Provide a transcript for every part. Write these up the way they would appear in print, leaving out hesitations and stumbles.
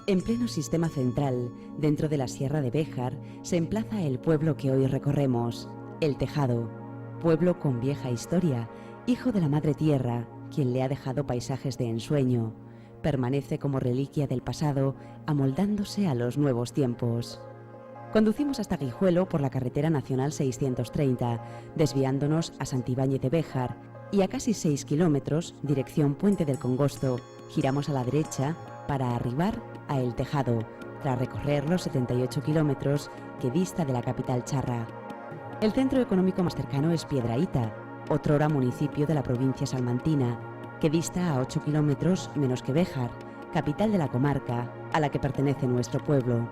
En pleno sistema central, dentro de la Sierra de Béjar, se emplaza el pueblo que hoy recorremos, El Tejado, pueblo con vieja historia, hijo de la Madre Tierra, quien le ha dejado paisajes de ensueño. Permanece como reliquia del pasado, amoldándose a los nuevos tiempos. Conducimos hasta Guijuelo por la carretera nacional 630, desviándonos a Santibáñez de Béjar, y a casi 6 kilómetros, dirección Puente del Congosto, giramos a la derecha para arribar a El Tejado, tras recorrer los 78 kilómetros que dista de la capital charra. El centro económico más cercano es Piedrahita, otrora municipio de la provincia salmantina, que dista a 8 kilómetros menos que Béjar, capital de la comarca a la que pertenece nuestro pueblo.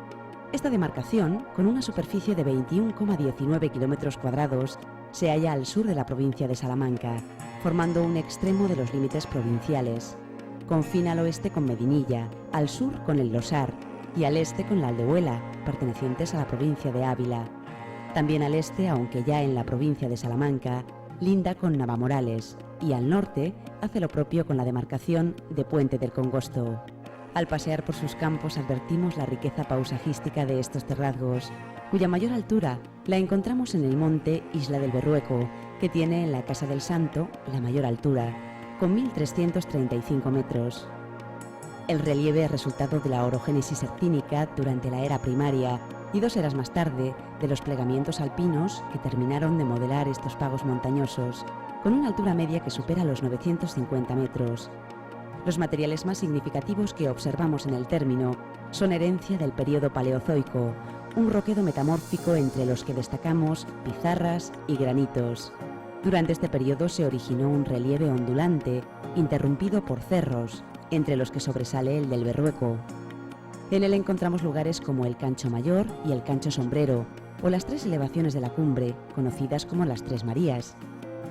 Esta demarcación, con una superficie de 21,19 kilómetros cuadrados, se halla al sur de la provincia de Salamanca, formando un extremo de los límites provinciales. Confina al oeste con Medinilla, al sur con el Losar y al este con la Aldehuela, pertenecientes a la provincia de Ávila. También al este, aunque ya en la provincia de Salamanca, linda con Navamorales, y al norte hace lo propio con la demarcación de Puente del Congosto. Al pasear por sus campos advertimos la riqueza paisajística de estos terrazgos, cuya mayor altura la encontramos en el monte Isla del Berrueco, que tiene en la Casa del Santo la mayor altura, con 1.335 metros. El relieve es resultado de la orogénesis ercínica durante la era primaria y 2 eras más tarde de los plegamientos alpinos que terminaron de modelar estos pagos montañosos, con una altura media que supera los 950 metros. Los materiales más significativos que observamos en el término son herencia del período paleozoico, un roquedo metamórfico entre los que destacamos pizarras y granitos. Durante este periodo se originó un relieve ondulante, interrumpido por cerros, entre los que sobresale el del Berrueco. En él encontramos lugares como el Cancho Mayor y el Cancho Sombrero, o las 3 elevaciones de la cumbre, conocidas como las Tres Marías.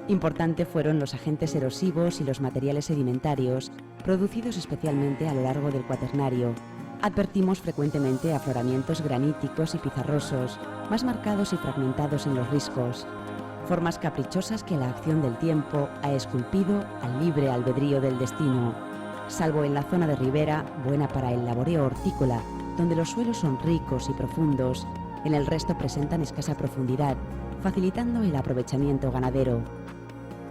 Importante fueron los agentes erosivos y los materiales sedimentarios, producidos especialmente a lo largo del Cuaternario. Advertimos frecuentemente afloramientos graníticos y pizarrosos, más marcados y fragmentados en los riscos, formas caprichosas que la acción del tiempo ha esculpido al libre albedrío del destino, salvo en la zona de ribera, buena para el laboreo hortícola, donde los suelos son ricos y profundos. En el resto presentan escasa profundidad, facilitando el aprovechamiento ganadero.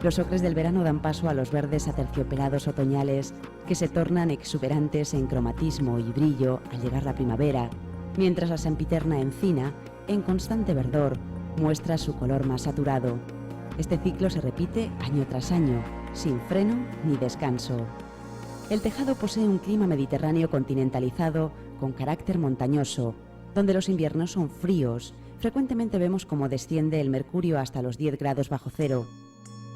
Los ocres del verano dan paso a los verdes aterciopelados otoñales, que se tornan exuberantes en cromatismo y brillo al llegar la primavera, mientras la sempiterna encina, en constante verdor, muestra su color más saturado. Este ciclo se repite año tras año, sin freno ni descanso. El Tejado posee un clima mediterráneo continentalizado con carácter montañoso, donde los inviernos son fríos. Frecuentemente vemos cómo desciende el mercurio hasta los 10 grados bajo cero.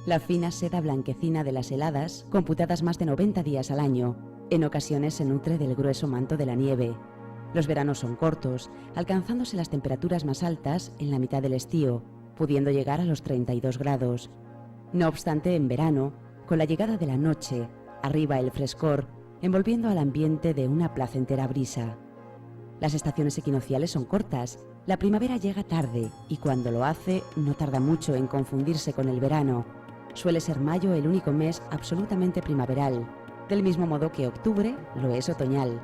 La fina seda blanquecina de las heladas, computadas más de 90 días al año, en ocasiones se nutre del grueso manto de la nieve. Los veranos son cortos, alcanzándose las temperaturas más altas en la mitad del estío, pudiendo llegar a los 32 grados. No obstante, en verano, con la llegada de la noche, arriba el frescor, envolviendo al ambiente de una placentera brisa. Las estaciones equinocciales son cortas, la primavera llega tarde y cuando lo hace no tarda mucho en confundirse con el verano. Suele ser mayo el único mes absolutamente primaveral, del mismo modo que octubre lo es otoñal.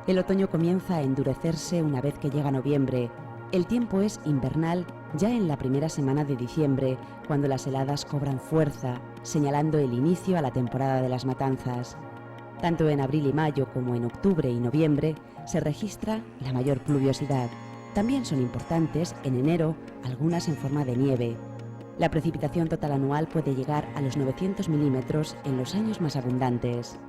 El otoño comienza a endurecerse una vez que llega noviembre. El tiempo es invernal ya en la primera semana de diciembre, cuando las heladas cobran fuerza, señalando el inicio a la temporada de las matanzas. Tanto en abril y mayo como en octubre y noviembre se registra la mayor pluviosidad. También son importantes en enero algunas en forma de nieve. La precipitación total anual puede llegar a los 900 milímetros en los años más abundantes.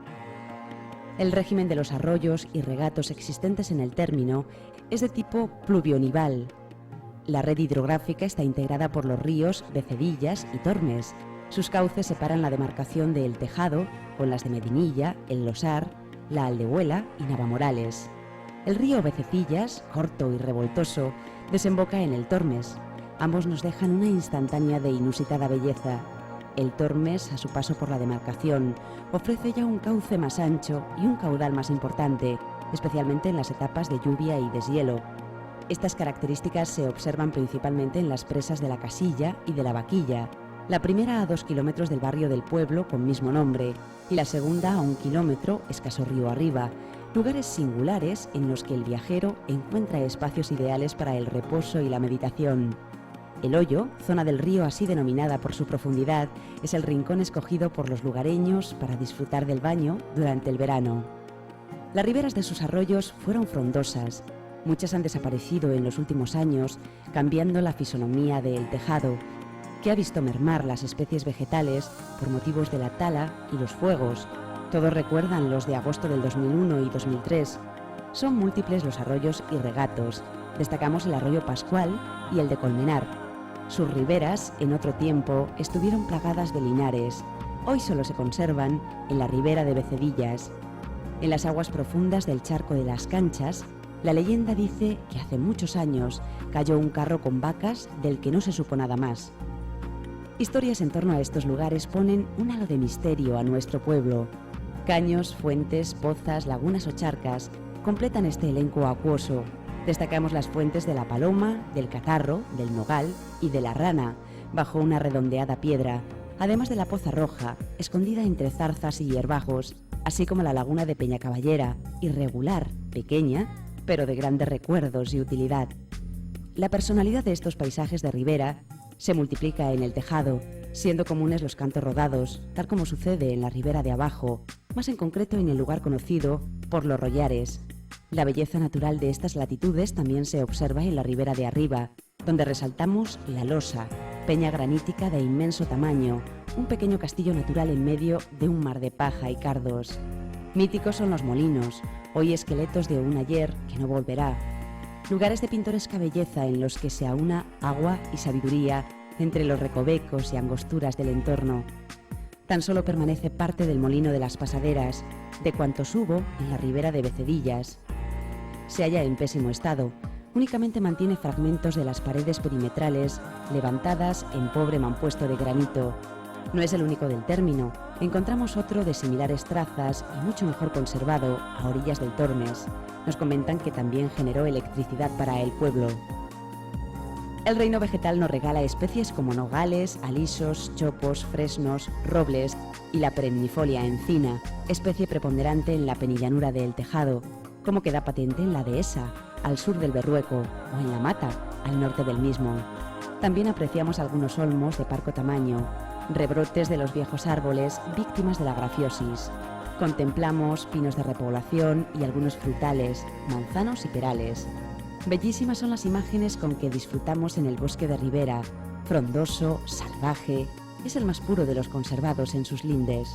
El régimen de los arroyos y regatos existentes en el término es de tipo pluvionival. La red hidrográfica está integrada por los ríos Becedillas y Tormes. Sus cauces separan la demarcación de El Tejado con las de Medinilla, el Losar, la Aldehuela y Navamorales. El río Becedillas, corto y revoltoso, desemboca en el Tormes. Ambos nos dejan una instantánea de inusitada belleza. El Tormes, a su paso por la demarcación, ofrece ya un cauce más ancho y un caudal más importante, especialmente en las etapas de lluvia y deshielo. Estas características se observan principalmente en las presas de la Casilla y de la Vaquilla, la primera a 2 kilómetros del barrio del pueblo con mismo nombre y la segunda a 1 kilómetro, escaso río arriba, lugares singulares en los que el viajero encuentra espacios ideales para el reposo y la meditación. El Hoyo, zona del río así denominada por su profundidad, es el rincón escogido por los lugareños para disfrutar del baño durante el verano. Las riberas de sus arroyos fueron frondosas. Muchas han desaparecido en los últimos años, cambiando la fisonomía del Tejado, que ha visto mermar las especies vegetales por motivos de la tala y los fuegos. Todos recuerdan los de agosto del 2001 y 2003. Son múltiples los arroyos y regatos. Destacamos el arroyo Pascual y el de Colmenar. Sus riberas, en otro tiempo, estuvieron plagadas de linares. Hoy solo se conservan en la ribera de Becedillas. En las aguas profundas del charco de las Canchas, la leyenda dice que hace muchos años cayó un carro con vacas del que no se supo nada más. Historias en torno a estos lugares ponen un halo de misterio a nuestro pueblo. Caños, fuentes, pozas, lagunas o charcas completan este elenco acuoso. Destacamos las fuentes de la Paloma, del Catarro, del Nogal y de la Rana, bajo una redondeada piedra, además de la Poza Roja, escondida entre zarzas y hierbajos, así como la laguna de Peñacaballera, irregular, pequeña, pero de grandes recuerdos y utilidad. La personalidad de estos paisajes de ribera se multiplica en el Tejado, siendo comunes los cantos rodados, tal como sucede en la ribera de abajo, más en concreto en el lugar conocido por Los Rollares. La belleza natural de estas latitudes también se observa en la ribera de arriba, donde resaltamos La Losa, peña granítica de inmenso tamaño, un pequeño castillo natural en medio de un mar de paja y cardos. Míticos son los molinos, hoy esqueletos de un ayer que no volverá. Lugares de pintoresca belleza en los que se aúna agua y sabiduría entre los recovecos y angosturas del entorno. Tan solo permanece parte del molino de las Pasaderas, de cuantos hubo en la ribera de Becedillas. Se halla en pésimo estado, únicamente mantiene fragmentos de las paredes perimetrales levantadas en pobre mampuesto de granito. No es el único del término, encontramos otro de similares trazas y mucho mejor conservado a orillas del Tormes. Nos comentan que también generó electricidad para el pueblo. El reino vegetal nos regala especies como nogales, alisos, chopos, fresnos, robles y la perennifolia encina, especie preponderante en la penillanura del Tejado, como queda patente en la Dehesa, al sur del Berrueco, o en la Mata, al norte del mismo. También apreciamos algunos olmos de parco tamaño, rebrotes de los viejos árboles víctimas de la grafiosis. Contemplamos pinos de repoblación y algunos frutales, manzanos y perales. Bellísimas son las imágenes con que disfrutamos en el bosque de ribera, frondoso, salvaje, es el más puro de los conservados en sus lindes.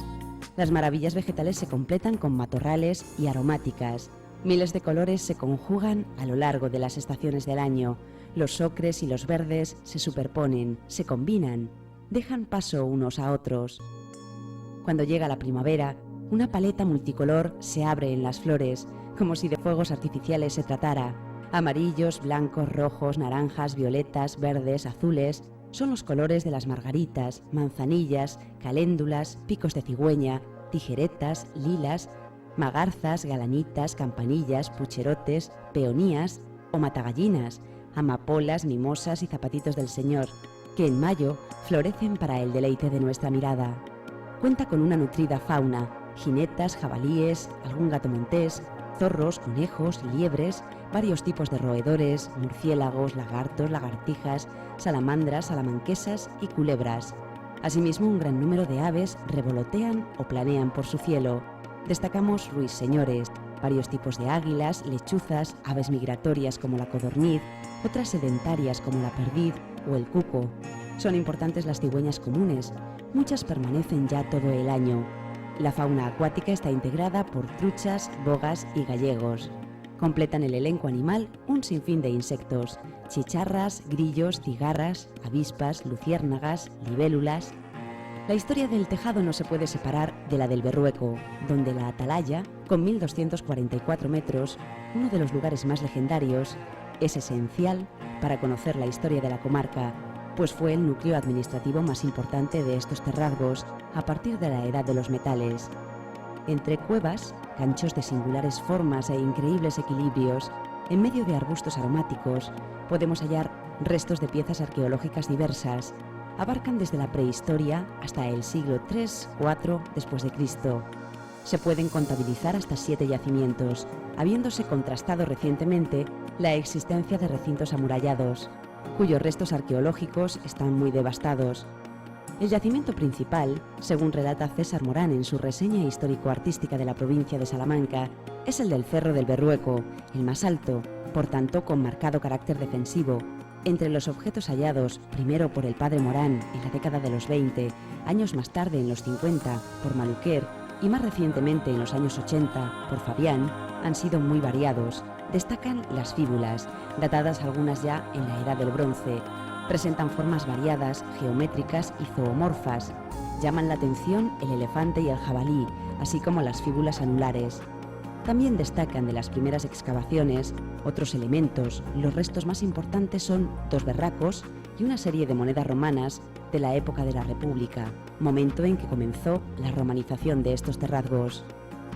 Las maravillas vegetales se completan con matorrales y aromáticas. Miles de colores se conjugan a lo largo de las estaciones del año. Los ocres y los verdes se superponen, se combinan, dejan paso unos a otros. Cuando llega la primavera, una paleta multicolor se abre en las flores, como si de fuegos artificiales se tratara. Amarillos, blancos, rojos, naranjas, violetas, verdes, azules, son los colores de las margaritas, manzanillas, caléndulas, picos de cigüeña, tijeretas, lilas, magarzas, galanitas, campanillas, pucherotes, peonías o matagallinas, amapolas, mimosas y zapatitos del Señor, que en mayo florecen para el deleite de nuestra mirada. Cuenta con una nutrida fauna, jinetas, jabalíes, algún gato montés, zorros, conejos, liebres, varios tipos de roedores, murciélagos, lagartos, lagartijas, salamandras, salamanquesas y culebras. Asimismo, un gran número de aves revolotean o planean por su cielo. Destacamos ruiseñores, varios tipos de águilas, lechuzas, aves migratorias como la codorniz, otras sedentarias como la perdiz o el cuco. Son importantes las cigüeñas comunes, muchas permanecen ya todo el año. La fauna acuática está integrada por truchas, bogas y gallegos. Completan el elenco animal un sinfín de insectos, chicharras, grillos, cigarras, avispas, luciérnagas, libélulas. La historia del Tejado no se puede separar de la del Berrueco, donde la Atalaya, con 1.244 metros, uno de los lugares más legendarios, es esencial para conocer la historia de la comarca, pues fue el núcleo administrativo más importante de estos terrazgos a partir de la Edad de los Metales. Entre cuevas, canchos de singulares formas e increíbles equilibrios, en medio de arbustos aromáticos, podemos hallar restos de piezas arqueológicas diversas. Abarcan desde la prehistoria hasta el siglo III-IV después de Cristo. Se pueden contabilizar hasta 7 yacimientos, habiéndose contrastado recientemente la existencia de recintos amurallados, cuyos restos arqueológicos están muy devastados. El yacimiento principal, según relata César Morán en su reseña histórico-artística de la provincia de Salamanca, es el del Cerro del Berrueco, el más alto, por tanto con marcado carácter defensivo. Entre los objetos hallados, primero por el padre Morán en la década de los 20, años más tarde en los 50 por Maluquer y más recientemente en los años 80 por Fabián, han sido muy variados. Destacan las fíbulas, datadas algunas ya en la Edad del Bronce. Presentan formas variadas, geométricas y zoomorfas. Llaman la atención el elefante y el jabalí, así como las fíbulas anulares. También destacan de las primeras excavaciones otros elementos. Los restos más importantes son 2 berracos y una serie de monedas romanas de la época de la República, momento en que comenzó la romanización de estos terrazgos.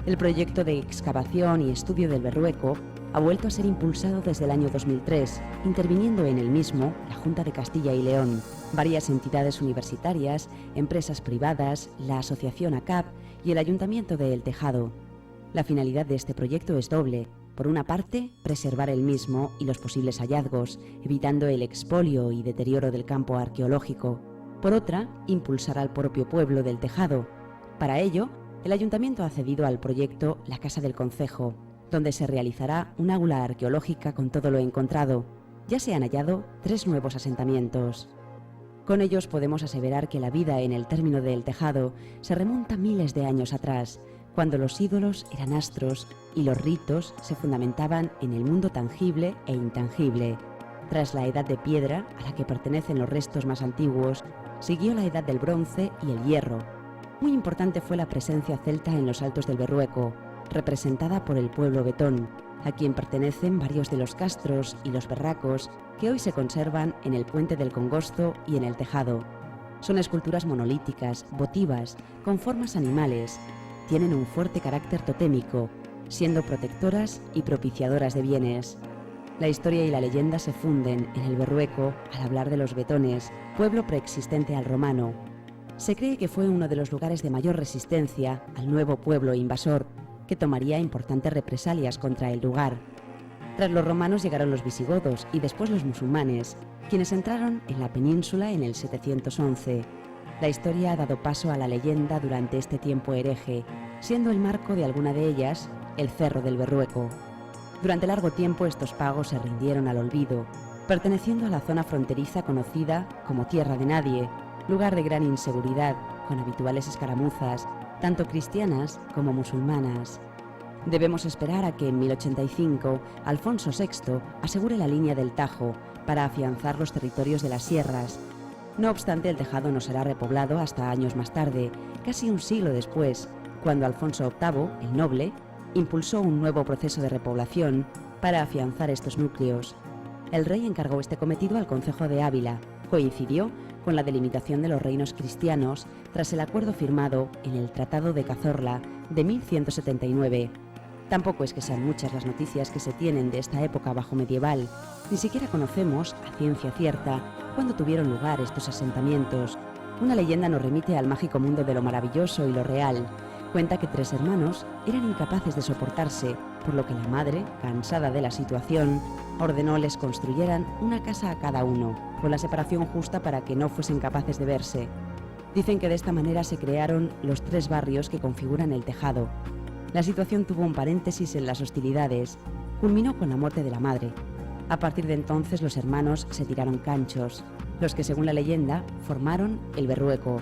El proyecto de excavación y estudio del Berrueco ha vuelto a ser impulsado desde el año 2003, interviniendo en el mismo la Junta de Castilla y León, varias entidades universitarias, empresas privadas, la Asociación ACAP y el Ayuntamiento de El Tejado. La finalidad de este proyecto es doble. Por una parte, preservar el mismo y los posibles hallazgos, evitando el expolio y deterioro del campo arqueológico. Por otra, impulsar al propio pueblo del Tejado. Para ello, el Ayuntamiento ha cedido al proyecto la Casa del Concejo, donde se realizará un aula arqueológica con todo lo encontrado. Ya se han hallado 3 nuevos asentamientos. Con ellos podemos aseverar que la vida en el término de El Tejado se remonta miles de años atrás, cuando los ídolos eran astros y los ritos se fundamentaban en el mundo tangible e intangible. Tras la Edad de Piedra, a la que pertenecen los restos más antiguos, siguió la Edad del Bronce y el Hierro. Muy importante fue la presencia celta en los Altos del Berrueco, representada por el pueblo vetón, a quien pertenecen varios de los castros y los berracos que hoy se conservan en el Puente del Congosto y en El Tejado. Son esculturas monolíticas, votivas, con formas animales. Tienen un fuerte carácter totémico, siendo protectoras y propiciadoras de bienes. La historia y la leyenda se funden en el Berrueco al hablar de los vetones, pueblo preexistente al romano. Se cree que fue uno de los lugares de mayor resistencia al nuevo pueblo invasor, que tomaría importantes represalias contra el lugar. Tras los romanos llegaron los visigodos y después los musulmanes, quienes entraron en la península en el 711. La historia ha dado paso a la leyenda durante este tiempo hereje, siendo el marco de alguna de ellas el Cerro del Berrueco. Durante largo tiempo estos pagos se rindieron al olvido, perteneciendo a la zona fronteriza conocida como Tierra de Nadie, lugar de gran inseguridad, con habituales escaramuzas, tanto cristianas como musulmanas. Debemos esperar a que en 1085 Alfonso VI asegure la línea del Tajo para afianzar los territorios de las sierras. No obstante, el Tejado no será repoblado hasta años más tarde, casi un siglo después, cuando Alfonso VIII, el Noble, impulsó un nuevo proceso de repoblación para afianzar estos núcleos. El rey encargó este cometido al Concejo de Ávila. Coincidió con la delimitación de los reinos cristianos tras el acuerdo firmado en el Tratado de Cazorla de 1179. Tampoco es que sean muchas las noticias que se tienen de esta época bajo medieval. Ni siquiera conocemos, a ciencia cierta, cuándo tuvieron lugar estos asentamientos. Una leyenda nos remite al mágico mundo de lo maravilloso y lo real. Cuenta que 3 hermanos eran incapaces de soportarse, por lo que la madre, cansada de la situación, ordenó les construyeran una casa a cada uno, con la separación justa para que no fuesen capaces de verse. Dicen que de esta manera se crearon los 3 barrios que configuran El Tejado. La situación tuvo un paréntesis en las hostilidades. Culminó con la muerte de la madre. A partir de entonces los hermanos se tiraron canchos, los que según la leyenda formaron el Berrueco.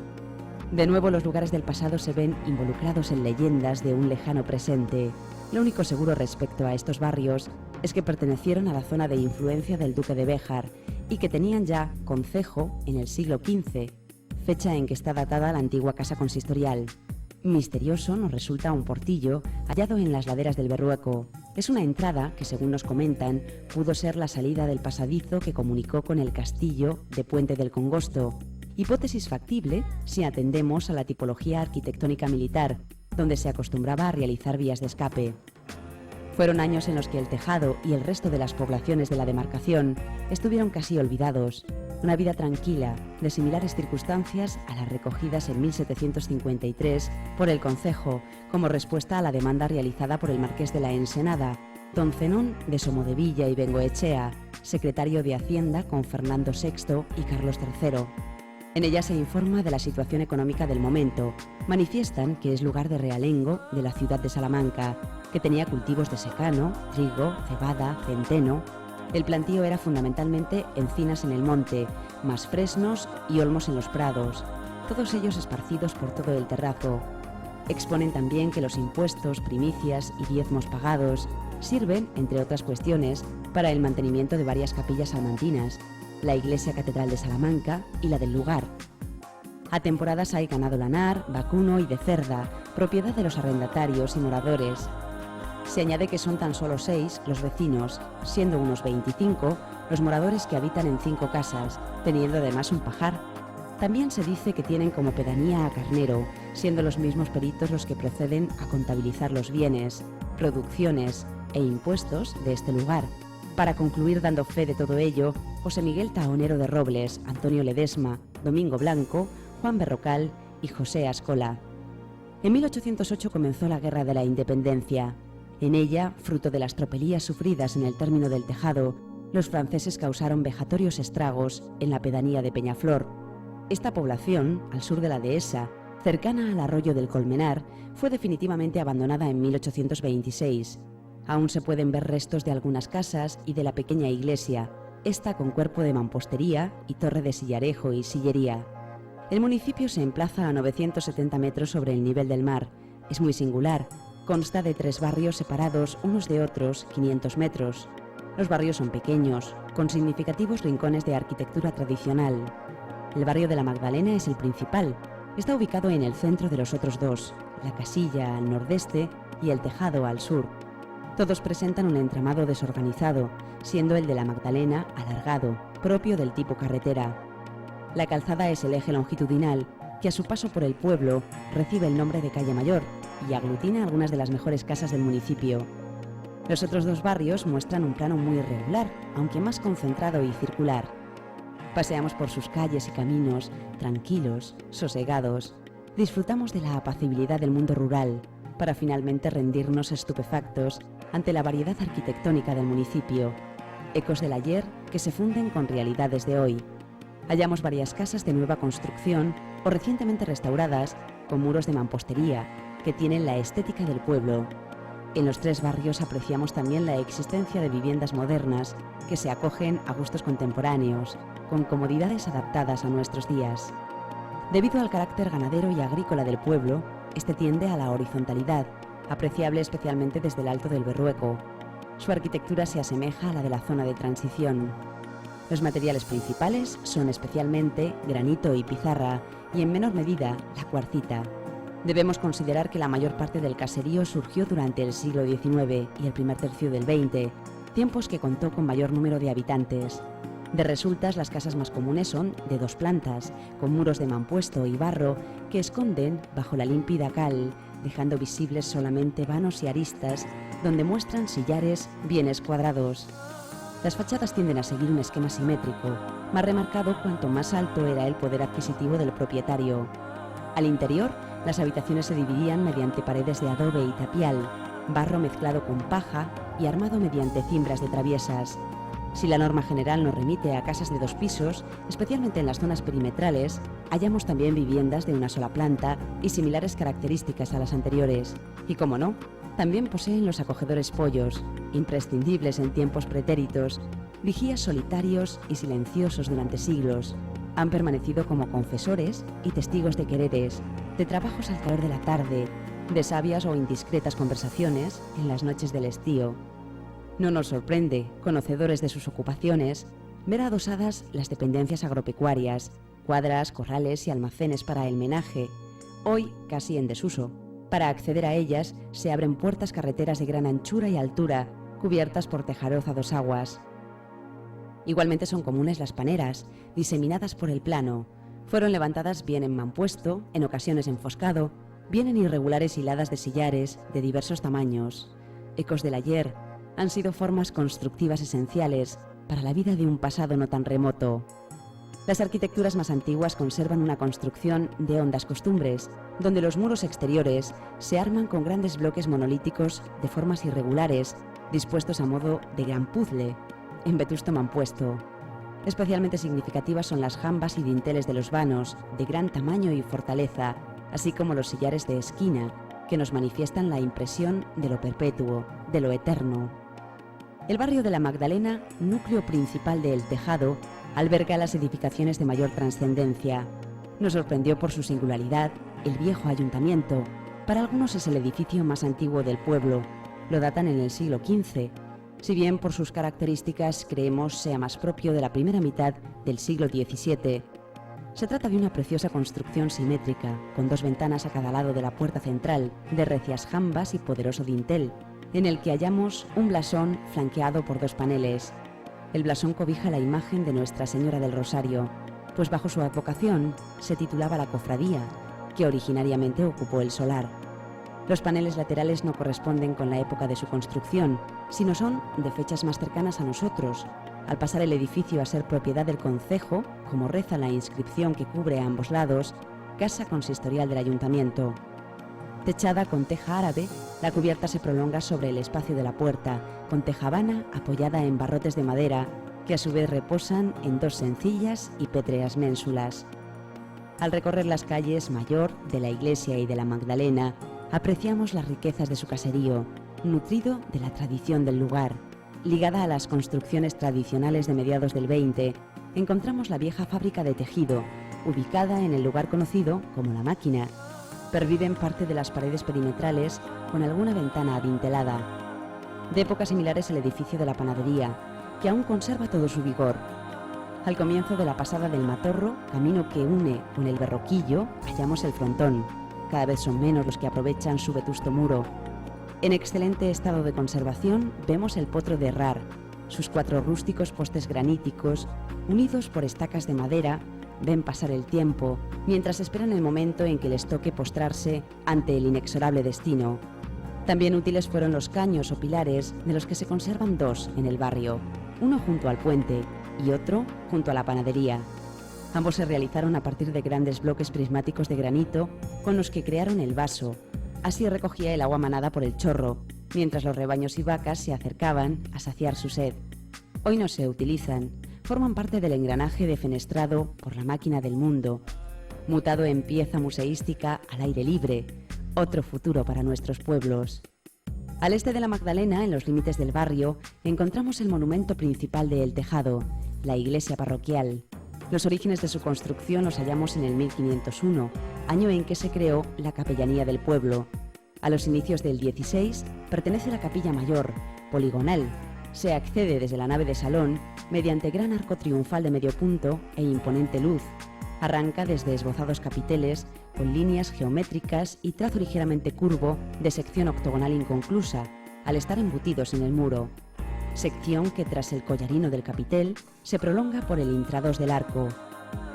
De nuevo los lugares del pasado se ven involucrados en leyendas de un lejano presente. Lo único seguro respecto a estos barrios es que pertenecieron a la zona de influencia del duque de Béjar y que tenían ya concejo en el siglo XV, fecha en que está datada la antigua casa consistorial. Misterioso nos resulta un portillo hallado en las laderas del Berrueco. Es una entrada que, según nos comentan, pudo ser la salida del pasadizo que comunicó con el castillo de Puente del Congosto. Hipótesis factible si atendemos a la tipología arquitectónica militar, donde se acostumbraba a realizar vías de escape. Fueron años en los que El Tejado y el resto de las poblaciones de la demarcación estuvieron casi olvidados. una vida tranquila, de similares circunstancias a las recogidas en 1753 por el concejo como respuesta a la demanda realizada por el marqués de la Ensenada, don Zenón de Somodevilla y Bengoechea, secretario de Hacienda con Fernando VI y Carlos III. En ella se informa de la situación económica del momento. Manifiestan que es lugar de realengo de la ciudad de Salamanca, que tenía cultivos de secano, trigo, cebada, centeno. El plantío era fundamentalmente encinas en el monte, más fresnos y olmos en los prados, todos ellos esparcidos por todo el terrazo. Exponen también que los impuestos, primicias y diezmos pagados sirven, entre otras cuestiones, para el mantenimiento de varias capillas salmantinas, la iglesia catedral de Salamanca y la del lugar. A temporadas hay ganado lanar, vacuno y de cerda, propiedad de los arrendatarios y moradores. Se añade que son tan solo 6 los vecinos, siendo unos 25 los moradores que habitan en 5 casas, teniendo además un pajar. También se dice que tienen como pedanía a Carnero, siendo los mismos peritos los que proceden a contabilizar los bienes, producciones e impuestos de este lugar. Para concluir dando fe de todo ello, José Miguel Tahonero de Robles, Antonio Ledesma, Domingo Blanco, Juan Berrocal y José Ascola. En 1808 comenzó la Guerra de la Independencia. En ella, fruto de las tropelías sufridas en el término del Tejado, los franceses causaron vejatorios estragos en la pedanía de Peñaflor. Esta población, al sur de la dehesa, cercana al arroyo del Colmenar, fue definitivamente abandonada en 1826. Aún se pueden ver restos de algunas casas y de la pequeña iglesia, esta con cuerpo de mampostería y torre de sillarejo y sillería. El municipio se emplaza a 970 metros sobre el nivel del mar. Es muy singular. Consta de 3 barrios separados unos de otros 500 metros. Los barrios son pequeños, con significativos rincones de arquitectura tradicional. El barrio de la Magdalena es el principal. Está ubicado en el centro de los otros 2, la Casilla al nordeste y el Tejado al sur. Todos presentan un entramado desorganizado, siendo el de la Magdalena alargado, propio del tipo carretera. La calzada es el eje longitudinal, que a su paso por el pueblo recibe el nombre de Calle Mayor y aglutina algunas de las mejores casas del municipio. Los otros 2 barrios muestran un plano muy irregular, aunque más concentrado y circular. Paseamos por sus calles y caminos, tranquilos, sosegados. Disfrutamos de la apacibilidad del mundo rural, para finalmente rendirnos estupefactos ante la variedad arquitectónica del municipio, ecos del ayer que se funden con realidades de hoy. Hallamos varias casas de nueva construcción o recientemente restauradas con muros de mampostería que tienen la estética del pueblo. En los 3 barrios apreciamos también la existencia de viviendas modernas que se acogen a gustos contemporáneos, con comodidades adaptadas a nuestros días. Debido al carácter ganadero y agrícola del pueblo, este tiende a la horizontalidad, apreciable especialmente desde el Alto del Berrueco. Su arquitectura se asemeja a la de la zona de transición. Los materiales principales son especialmente granito y pizarra, y en menor medida la cuarcita. Debemos considerar que la mayor parte del caserío surgió durante el siglo XIX y el primer tercio del XX, tiempos que contó con mayor número de habitantes. De resultas, las casas más comunes son de 2 plantas, con muros de mampuesto y barro que esconden bajo la límpida cal, dejando visibles solamente vanos y aristas, donde muestran sillares bien escuadrados. Las fachadas tienden a seguir un esquema simétrico, más remarcado cuanto más alto era el poder adquisitivo del propietario. Al interior, las habitaciones se dividían mediante paredes de adobe y tapial, barro mezclado con paja y armado mediante cimbras de traviesas. Si la norma general nos remite a casas de 2 pisos, especialmente en las zonas perimetrales, hallamos también viviendas de una sola planta y similares características a las anteriores. Y como no, también poseen los acogedores pollos, imprescindibles en tiempos pretéritos, vigías solitarios y silenciosos durante siglos. Han permanecido como confesores y testigos de quereres, de trabajos al calor de la tarde, de sabias o indiscretas conversaciones en las noches del estío. No nos sorprende, conocedores de sus ocupaciones, ver adosadas las dependencias agropecuarias, cuadras, corrales y almacenes para el menaje, hoy casi en desuso. Para acceder a ellas se abren puertas carreteras de gran anchura y altura, cubiertas por tejaroz a 2 aguas. Igualmente son comunes las paneras, diseminadas por el plano. Fueron levantadas bien en mampuesto, en ocasiones enfoscado, bien en irregulares hiladas de sillares de diversos tamaños. Ecos del ayer, han sido formas constructivas esenciales para la vida de un pasado no tan remoto. Las arquitecturas más antiguas conservan una construcción de hondas costumbres, donde los muros exteriores se arman con grandes bloques monolíticos de formas irregulares, dispuestos a modo de gran puzzle, en vetusto mampuesto. Especialmente significativas son las jambas y dinteles de los vanos, de gran tamaño y fortaleza, así como los sillares de esquina, que nos manifiestan la impresión de lo perpetuo, de lo eterno. El barrio de la Magdalena, núcleo principal de El Tejado, alberga las edificaciones de mayor trascendencia. Nos sorprendió por su singularidad el viejo ayuntamiento. Para algunos es el edificio más antiguo del pueblo. Lo datan en el siglo XV, si bien por sus características creemos sea más propio de la primera mitad del siglo XVII. Se trata de una preciosa construcción simétrica, con 2 ventanas a cada lado de la puerta central, de recias jambas y poderoso dintel, en el que hallamos un blasón flanqueado por 2 paneles. El blasón cobija la imagen de Nuestra Señora del Rosario, pues bajo su advocación se titulaba la cofradía, que originariamente ocupó el solar. Los paneles laterales no corresponden con la época de su construcción, sino son de fechas más cercanas a nosotros, al pasar el edificio a ser propiedad del concejo, como reza la inscripción que cubre a ambos lados, Casa Consistorial del Ayuntamiento. Techada con teja árabe, la cubierta se prolonga sobre el espacio de la puerta, con tejabana apoyada en barrotes de madera, que a su vez reposan en 2 sencillas y pétreas ménsulas. Al recorrer las calles Mayor, de la Iglesia y de la Magdalena, apreciamos las riquezas de su caserío, nutrido de la tradición del lugar. Ligada a las construcciones tradicionales de mediados del 20, encontramos la vieja fábrica de tejido, ubicada en el lugar conocido como La Máquina. Perviven parte de las paredes perimetrales con alguna ventana adintelada. De época similar es el edificio de la panadería, que aún conserva todo su vigor. Al comienzo de la pasada del Matorro, camino que une con el Berroquillo, hallamos el frontón. Cada vez son menos los que aprovechan su vetusto muro. En excelente estado de conservación vemos el potro de Herrar, sus 4 rústicos postes graníticos, unidos por estacas de madera, ven pasar el tiempo, mientras esperan el momento en que les toque postrarse ante el inexorable destino. También útiles fueron los caños o pilares, de los que se conservan 2 en el barrio, uno junto al puente y otro junto a la panadería. Ambos se realizaron a partir de grandes bloques prismáticos de granito con los que crearon el vaso. Así recogía el agua manada por el chorro, mientras los rebaños y vacas se acercaban a saciar su sed. Hoy no se utilizan, forman parte del engranaje defenestrado por la máquina del mundo, mutado en pieza museística al aire libre, otro futuro para nuestros pueblos. Al este de la Magdalena, en los límites del barrio, encontramos el monumento principal de El Tejado, la iglesia parroquial. Los orígenes de su construcción los hallamos en el 1501, año en que se creó la capellanía del pueblo. A los inicios del 16 pertenece la capilla mayor, poligonal. Se accede desde la nave de salón mediante gran arco triunfal de medio punto e imponente luz. Arranca desde esbozados capiteles con líneas geométricas y trazo ligeramente curvo de sección octogonal inconclusa, al estar embutidos en el muro. Sección que tras el collarino del capitel se prolonga por el intrados del arco.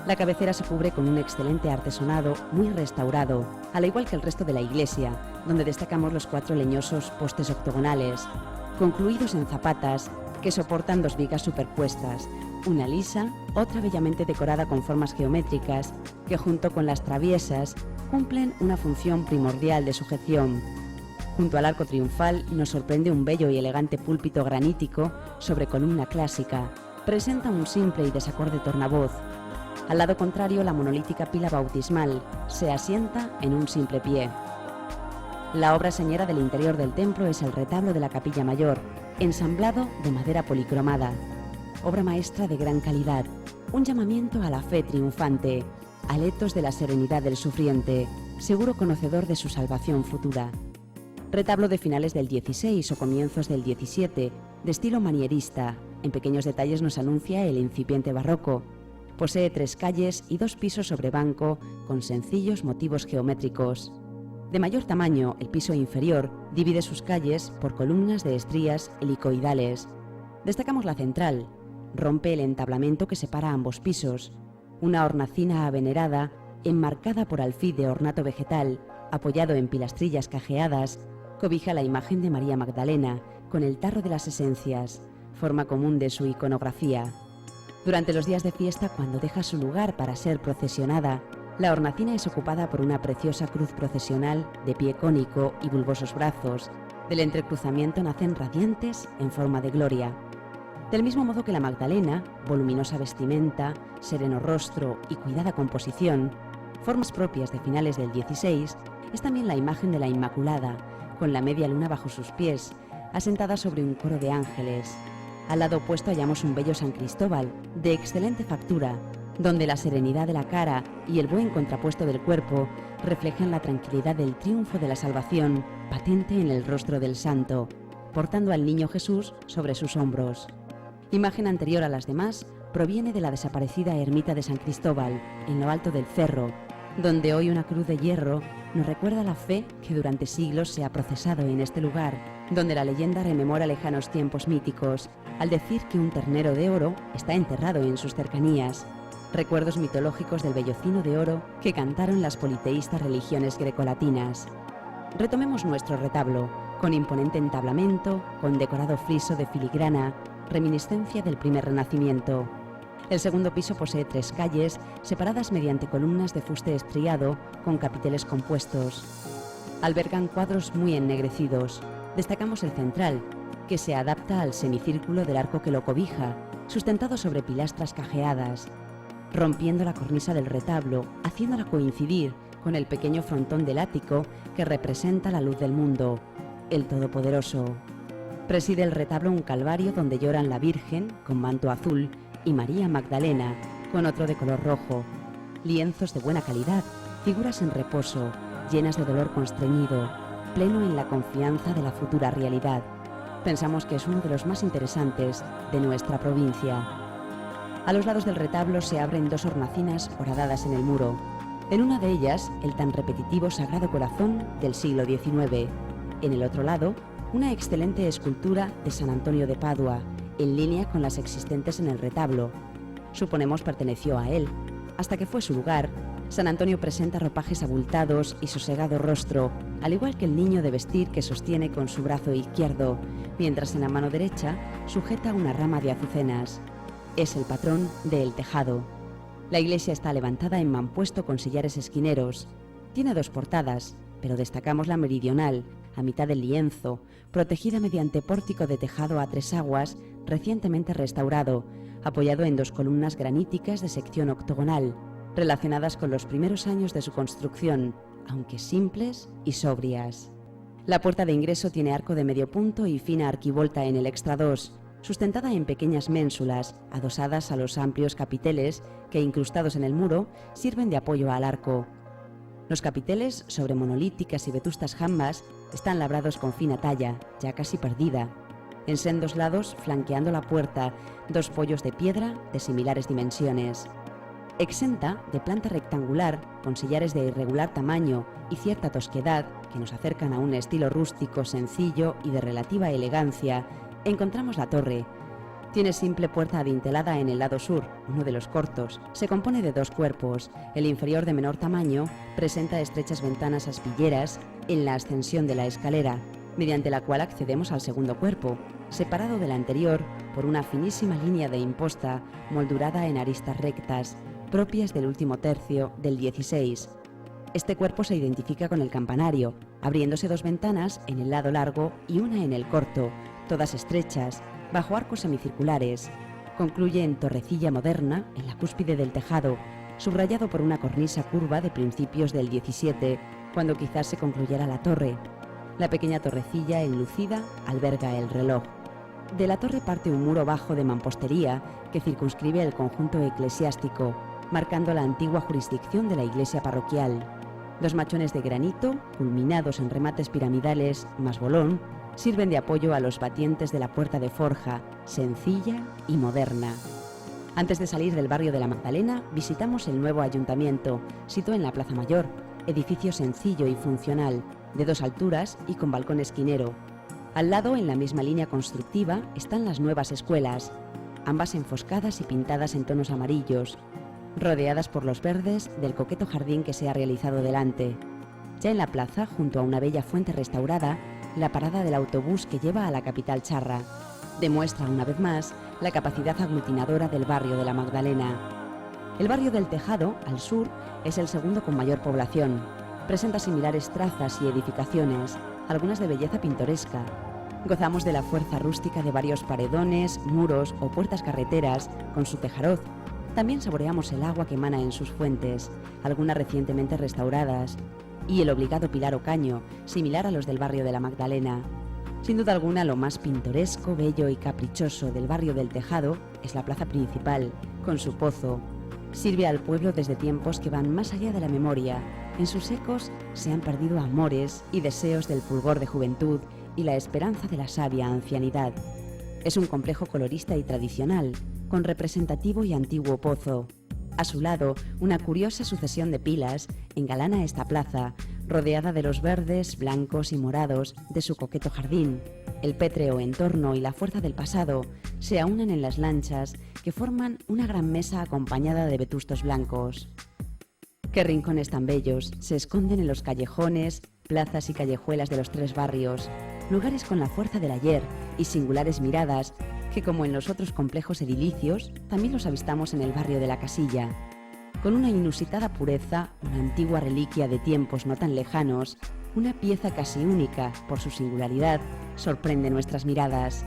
La cabecera se cubre con un excelente artesonado muy restaurado, al igual que el resto de la iglesia, donde destacamos los 4 leñosos postes octogonales, concluidos en zapatas que soportan 2 vigas superpuestas, una lisa, otra bellamente decorada con formas geométricas, que junto con las traviesas cumplen una función primordial de sujeción. Junto al arco triunfal nos sorprende un bello y elegante púlpito granítico sobre columna clásica. Presenta un simple y desacorde tornavoz. Al lado contrario, la monolítica pila bautismal se asienta en un simple pie. La obra señera del interior del templo es el retablo de la capilla mayor, ensamblado de madera policromada. Obra maestra de gran calidad, un llamamiento a la fe triunfante, aletos de la serenidad del sufriente, seguro conocedor de su salvación futura. Retablo de finales del 16 o comienzos del 17, de estilo manierista, en pequeños detalles nos anuncia el incipiente barroco. Posee 3 calles y 2 pisos sobre banco con sencillos motivos geométricos. De mayor tamaño, el piso inferior divide sus calles por columnas de estrías helicoidales. Destacamos la central. Rompe el entablamento que separa ambos pisos. Una hornacina avenerada, enmarcada por alfil de ornato vegetal, apoyado en pilastrillas cajeadas, cobija la imagen de María Magdalena con el tarro de las esencias, forma común de su iconografía. Durante los días de fiesta, cuando deja su lugar para ser procesionada, la hornacina es ocupada por una preciosa cruz procesional de pie cónico y bulbosos brazos. Del entrecruzamiento nacen radiantes en forma de gloria. Del mismo modo que la Magdalena, voluminosa vestimenta, sereno rostro y cuidada composición, formas propias de finales del XVI, es también la imagen de la Inmaculada, con la media luna bajo sus pies, asentada sobre un coro de ángeles. Al lado opuesto hallamos un bello San Cristóbal, de excelente factura, donde la serenidad de la cara y el buen contrapuesto del cuerpo reflejan la tranquilidad del triunfo de la salvación, patente en el rostro del santo, portando al niño Jesús sobre sus hombros. Imagen anterior a las demás, proviene de la desaparecida ermita de San Cristóbal, en lo alto del cerro, donde hoy una cruz de hierro nos recuerda la fe que durante siglos se ha procesado en este lugar, donde la leyenda rememora lejanos tiempos míticos, al decir que un ternero de oro está enterrado en sus cercanías, recuerdos mitológicos del vellocino de oro que cantaron las politeístas religiones grecolatinas. Retomemos nuestro retablo, con imponente entablamento, con decorado friso de filigrana, reminiscencia del primer Renacimiento. El segundo piso posee 3 calles, separadas mediante columnas de fuste estriado con capiteles compuestos. Albergan cuadros muy ennegrecidos. Destacamos el central, que se adapta al semicírculo del arco que lo cobija, sustentado sobre pilastras cajeadas, rompiendo la cornisa del retablo, haciéndola coincidir con el pequeño frontón del ático que representa la luz del mundo, el Todopoderoso. Preside el retablo un calvario donde lloran la Virgen, con manto azul, y María Magdalena, con otro de color rojo. Lienzos de buena calidad, figuras en reposo, llenas de dolor constreñido, pleno en la confianza de la futura realidad. Pensamos que es uno de los más interesantes de nuestra provincia. A los lados del retablo se abren 2 hornacinas horadadas en el muro. En una de ellas, el tan repetitivo Sagrado Corazón del siglo XIX. En el otro lado, una excelente escultura de San Antonio de Padua, en línea con las existentes en el retablo. Suponemos perteneció a él. Hasta que fue su lugar, San Antonio presenta ropajes abultados y sosegado rostro, al igual que el niño de vestir que sostiene con su brazo izquierdo, mientras en la mano derecha sujeta una rama de azucenas. Es el patrón de El Tejado. La iglesia está levantada en mampuesto con sillares esquineros. Tiene 2 portadas, pero destacamos la meridional, a mitad del lienzo, protegida mediante pórtico de tejado a 3 aguas, recientemente restaurado, apoyado en 2 columnas graníticas de sección octogonal, relacionadas con los primeros años de su construcción, aunque simples y sobrias. La puerta de ingreso tiene arco de medio punto y fina arquivolta en el extradós, sustentada en pequeñas ménsulas, adosadas a los amplios capiteles que, incrustados en el muro, sirven de apoyo al arco. Los capiteles, sobre monolíticas y vetustas jambas, están labrados con fina talla, ya casi perdida. En sendos lados, flanqueando la puerta, 2 poyos de piedra de similares dimensiones. Exenta de planta rectangular, con sillares de irregular tamaño y cierta tosquedad que nos acercan a un estilo rústico, sencillo y de relativa elegancia, encontramos la torre. Tiene simple puerta adintelada en el lado sur, uno de los cortos. Se compone de 2 cuerpos. El inferior, de menor tamaño, presenta estrechas ventanas aspilleras en la ascensión de la escalera, mediante la cual accedemos al segundo cuerpo, separado del anterior por una finísima línea de imposta moldurada en aristas rectas, propias del último tercio del XVI. Este cuerpo se identifica con el campanario, abriéndose 2 ventanas en el lado largo y una en el corto, todas estrechas, bajo arcos semicirculares. Concluye en torrecilla moderna en la cúspide del tejado, subrayado por una cornisa curva de principios del XVII, cuando quizás se concluyera la torre. La pequeña torrecilla enlucida alberga el reloj. De la torre parte un muro bajo de mampostería que circunscribe el conjunto eclesiástico, marcando la antigua jurisdicción de la iglesia parroquial. 2 machones de granito, culminados en remates piramidales más bolón, sirven de apoyo a los batientes de la puerta de forja, sencilla y moderna. Antes de salir del barrio de la Magdalena, visitamos el nuevo ayuntamiento, situado en la Plaza Mayor, edificio sencillo y funcional, de 2 alturas y con balcón esquinero. Al lado, en la misma línea constructiva, están las nuevas escuelas, ambas enfoscadas y pintadas en tonos amarillos, rodeadas por los verdes del coqueto jardín que se ha realizado delante. Ya en la plaza, junto a una bella fuente restaurada, la parada del autobús que lleva a la capital charra demuestra una vez más la capacidad aglutinadora del barrio de la Magdalena. El barrio del Tejado, al sur, es el segundo con mayor población. Presenta similares trazas y edificaciones, algunas de belleza pintoresca. Gozamos de la fuerza rústica de varios paredones, muros o puertas carreteras con su tejaroz. También saboreamos el agua que emana en sus fuentes, algunas recientemente restauradas, y el obligado pilar o caño, similar a los del barrio de la Magdalena. Sin duda alguna, lo más pintoresco, bello y caprichoso del barrio del Tejado es la plaza principal, con su pozo. Sirve al pueblo desde tiempos que van más allá de la memoria. En sus ecos se han perdido amores y deseos del fulgor de juventud y la esperanza de la sabia ancianidad. Es un complejo colorista y tradicional, con representativo y antiguo pozo. A su lado, una curiosa sucesión de pilas engalana esta plaza, rodeada de los verdes, blancos y morados de su coqueto jardín. El pétreo entorno y la fuerza del pasado se aunan en las lanchas que forman una gran mesa acompañada de vetustos blancos. Qué rincones tan bellos se esconden en los callejones, plazas y callejuelas de los tres barrios, lugares con la fuerza del ayer y singulares miradas que, como en los otros complejos edilicios, también los avistamos en el barrio de la Casilla. Con una inusitada pureza, una antigua reliquia de tiempos no tan lejanos, una pieza casi única por su singularidad, sorprende nuestras miradas.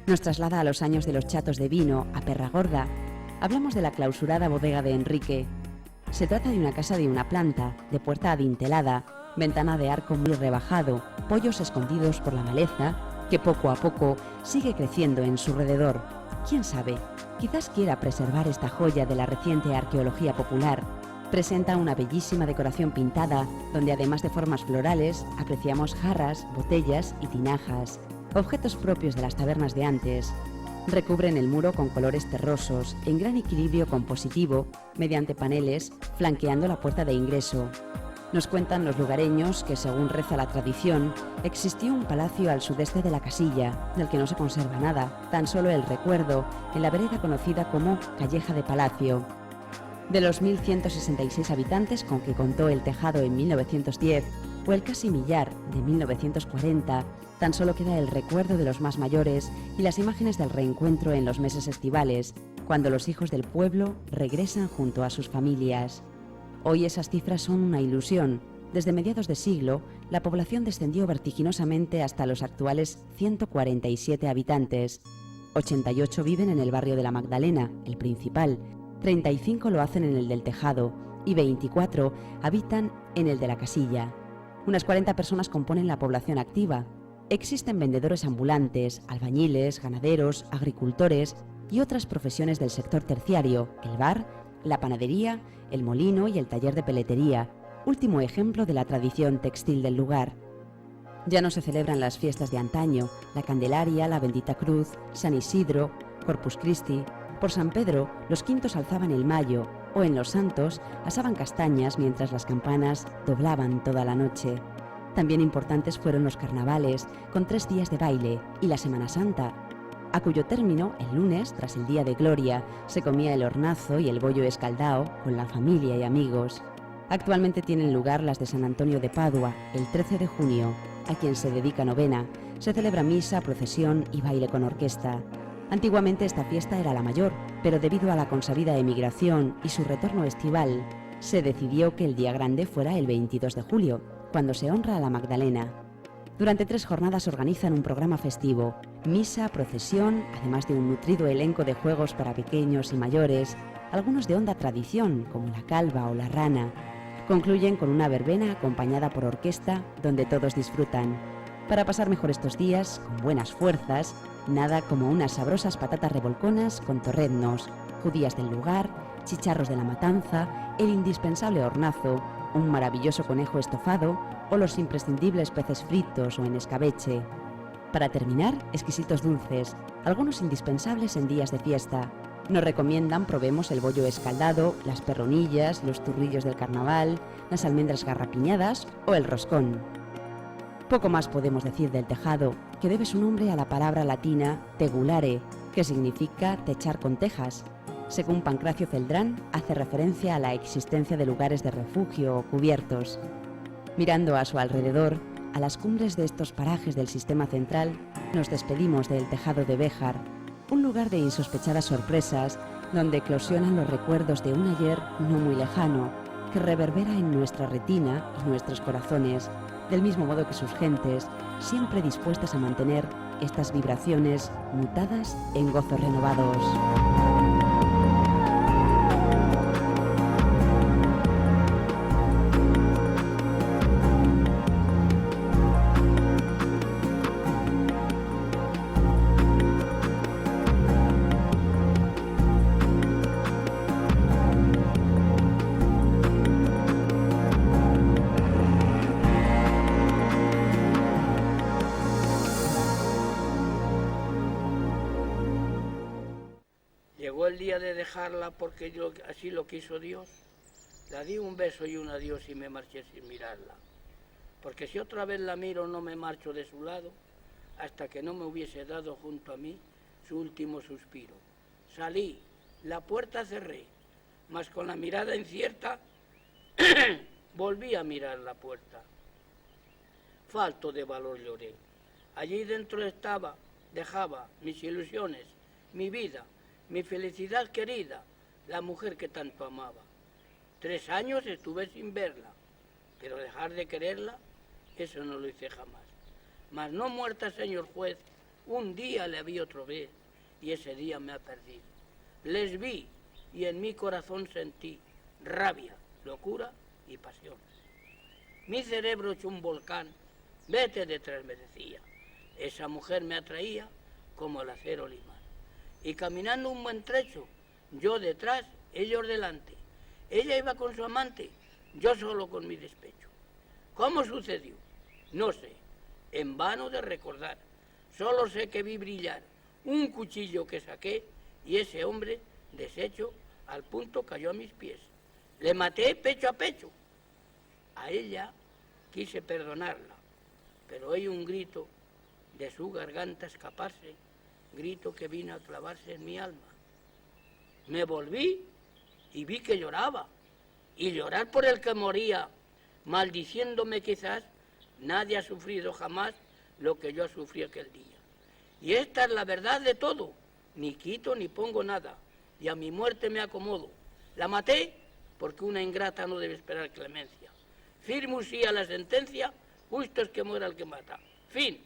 Nos traslada a los años de los chatos de vino, a Perragorda. Hablamos de la clausurada bodega de Enrique. Se trata de una casa de una planta, de puerta adintelada, ventana de arco muy rebajado, pollos escondidos por la maleza, que poco a poco sigue creciendo en su alrededor. ¿Quién sabe? Quizás quiera preservar esta joya de la reciente arqueología popular. Presenta una bellísima decoración pintada, donde además de formas florales, apreciamos jarras, botellas y tinajas, objetos propios de las tabernas de antes. Recubren el muro con colores terrosos, en gran equilibrio compositivo, mediante paneles, flanqueando la puerta de ingreso. Nos cuentan los lugareños que, según reza la tradición, existió un palacio al sudeste de la Casilla, del que no se conserva nada, tan solo el recuerdo, en la vereda conocida como Calleja de Palacio. De los 1.166 habitantes con que contó el Tejado en 1910, o el casi millar de 1940, tan solo queda el recuerdo de los más mayores y las imágenes del reencuentro en los meses estivales, cuando los hijos del pueblo regresan junto a sus familias. Hoy esas cifras son una ilusión. Desde mediados de siglo, la población descendió vertiginosamente hasta los actuales 147 habitantes. 88 viven en el barrio de la Magdalena, el principal, 35 lo hacen en el del Tejado y 24 habitan en el de la Casilla. Unas 40 personas componen la población activa. Existen vendedores ambulantes, albañiles, ganaderos, agricultores y otras profesiones del sector terciario, el bar, la panadería, el molino y el taller de peletería, último ejemplo de la tradición textil del lugar. Ya no se celebran las fiestas de antaño, la Candelaria, la Bendita Cruz, San Isidro, Corpus Christi. Por San Pedro, los quintos alzaban el mayo, o en los santos asaban castañas mientras las campanas doblaban toda la noche. También importantes fueron los carnavales, con 3 días de baile, y la Semana Santa, a cuyo término, el lunes, tras el Día de Gloria, se comía el hornazo y el bollo escaldao con la familia y amigos. Actualmente tienen lugar las de San Antonio de Padua, el 13 de junio, a quien se dedica novena. Se celebra misa, procesión y baile con orquesta. Antiguamente esta fiesta era la mayor, pero debido a la consabida emigración y su retorno estival, se decidió que el día grande fuera el 22 de julio, cuando se honra a la Magdalena. Durante 3 jornadas organizan un programa festivo, misa, procesión, además de un nutrido elenco de juegos para pequeños y mayores, algunos de honda tradición, como la calva o la rana. Concluyen con una verbena acompañada por orquesta, donde todos disfrutan. Para pasar mejor estos días, con buenas fuerzas, nada como unas sabrosas patatas revolconas con torreznos, judías del lugar, chicharros de la matanza, el indispensable hornazo, un maravilloso conejo estofado o los imprescindibles peces fritos o en escabeche. Para terminar, exquisitos dulces, algunos indispensables en días de fiesta. Nos recomiendan probemos el bollo escaldado, las perronillas, los turrillos del carnaval, las almendras garrapiñadas o el roscón. Poco más podemos decir del Tejado, que debe su nombre a la palabra latina tegulare, que significa techar con tejas. Según Pancracio Celdrán, hace referencia a la existencia de lugares de refugio o cubiertos. Mirando a su alrededor, a las cumbres de estos parajes del sistema central, nos despedimos del Tejado de Béjar. un lugar de insospechadas sorpresas donde eclosionan los recuerdos de un ayer no muy lejano que reverbera en nuestra retina y nuestros corazones, del mismo modo que sus gentes, siempre dispuestas a mantener estas vibraciones mutadas en gozos renovados. Llegó el día de dejarla porque así lo quiso Dios. La di un beso y un adiós y me marché sin mirarla. Porque si otra vez la miro no me marcho de su lado hasta que no me hubiese dado junto a mí su último suspiro. Salí, la puerta cerré, mas con la mirada incierta volví a mirar la puerta. Falto de valor lloré. Allí dentro dejaba mis ilusiones, mi vida, mi felicidad querida, la mujer que tanto amaba. 3 años estuve sin verla, pero dejar de quererla, eso no lo hice jamás. Mas no muerta, señor juez, un día la vi otra vez, y ese día me ha perdido. Les vi, y en mi corazón sentí rabia, locura y pasión. Mi cerebro hecho un volcán, vete detrás, me decía. Esa mujer me atraía como el acero limán. Y caminando un buen trecho, yo detrás, ellos delante. Ella iba con su amante, yo solo con mi despecho. ¿Cómo sucedió? No sé, en vano de recordar. Solo sé que vi brillar un cuchillo que saqué y ese hombre, deshecho, al punto cayó a mis pies. Le maté pecho a pecho. A ella quise perdonarla, pero oí un grito de su garganta escaparse, grito que vino a clavarse en mi alma. Me volví y vi que lloraba, y llorar por el que moría, maldiciéndome quizás, nadie ha sufrido jamás lo que yo sufrí aquel día. Y esta es la verdad de todo, ni quito ni pongo nada, y a mi muerte me acomodo. La maté porque una ingrata no debe esperar clemencia. Firmo sí a la sentencia, justo es que muera el que mata. Fin.